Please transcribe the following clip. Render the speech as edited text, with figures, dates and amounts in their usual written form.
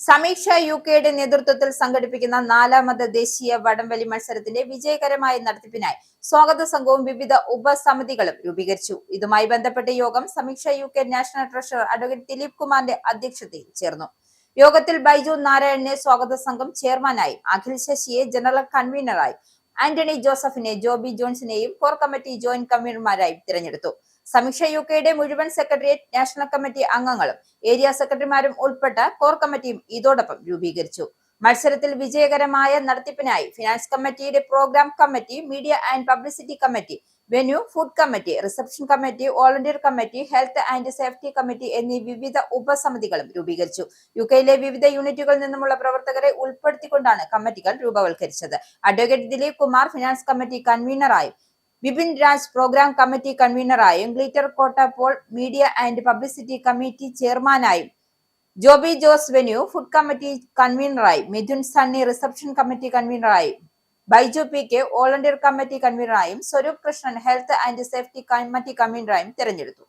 സമീക്ഷ യുകെയുടെ നേതൃത്വത്തിൽ സംഘടിപ്പിക്കുന്ന നാലാമത് ദേശീയ വടംവലി മത്സരത്തിന്റെ വിജയകരമായ നടത്തിപ്പിനായി സ്വാഗത സംഘവും വിവിധ ഉപസമിതികളും രൂപീകരിച്ചു. ഇതുമായി ബന്ധപ്പെട്ട യോഗം Sameeksha UK national treasurer advocate Dileep കുമാറിന്റെ അധ്യക്ഷതയിൽ ചേർന്നു. യോഗത്തിൽ ബൈജു നാരായണനെ സ്വാഗത സംഘം ചെയർമാനായും അഖിൽ ശശിയെ ജനറൽ കൺവീനറായും ആന്റണി ജോസഫിനെ ജോബി ജോൺസിനെയും കോർ കമ്മിറ്റി ജോയിന്റ് കൺവീനർമാരായും തിരഞ്ഞെടുത്തു. സമീക്ഷ യുകെയുടെ മുഴുവൻ സെക്രട്ടേറിയറ്റ്, നാഷണൽ കമ്മിറ്റി അംഗങ്ങളും ഏരിയ സെക്രട്ടറിമാരും ഉൾപ്പെട്ട കോർ കമ്മിറ്റിയും ഇതോടൊപ്പം രൂപീകരിച്ചു. മത്സരത്തിൽ വിജയകരമായ നടത്തിപ്പിനായി ഫിനാൻസ് കമ്മിറ്റിയുടെ programme committee, media and publicity committee, venue, food committee, reception committee, volunteer committee, health and safety committee എന്നീ വിവിധ ഉപസമിതികളും രൂപീകരിച്ചു. യുകെയിലെ വിവിധ യൂണിറ്റുകളിൽ നിന്നുമുള്ള പ്രവർത്തകരെ ഉൾപ്പെടുത്തിക്കൊണ്ടാണ് കമ്മിറ്റികൾ രൂപവൽക്കരിച്ചത്. Advocate Dileep Kumar finance committee കൺവീനറായും വിപിൻ രാജ് പ്രോഗ്രാം കമ്മിറ്റി കൺവീനറായും Glitter Kotta Paul media and publicity committee ചെയർമാനായും Joby Jose venue food committee കൺവീനറായും മിഥുൻ സണ്ണി റിസപ്ഷൻ കമ്മിറ്റി കൺവീനറായും Baiju P K volunteer committee കൺവീനറായും Swaroop Krishnan health and safety committee കൺവീനറായും തെരഞ്ഞെടുത്തു.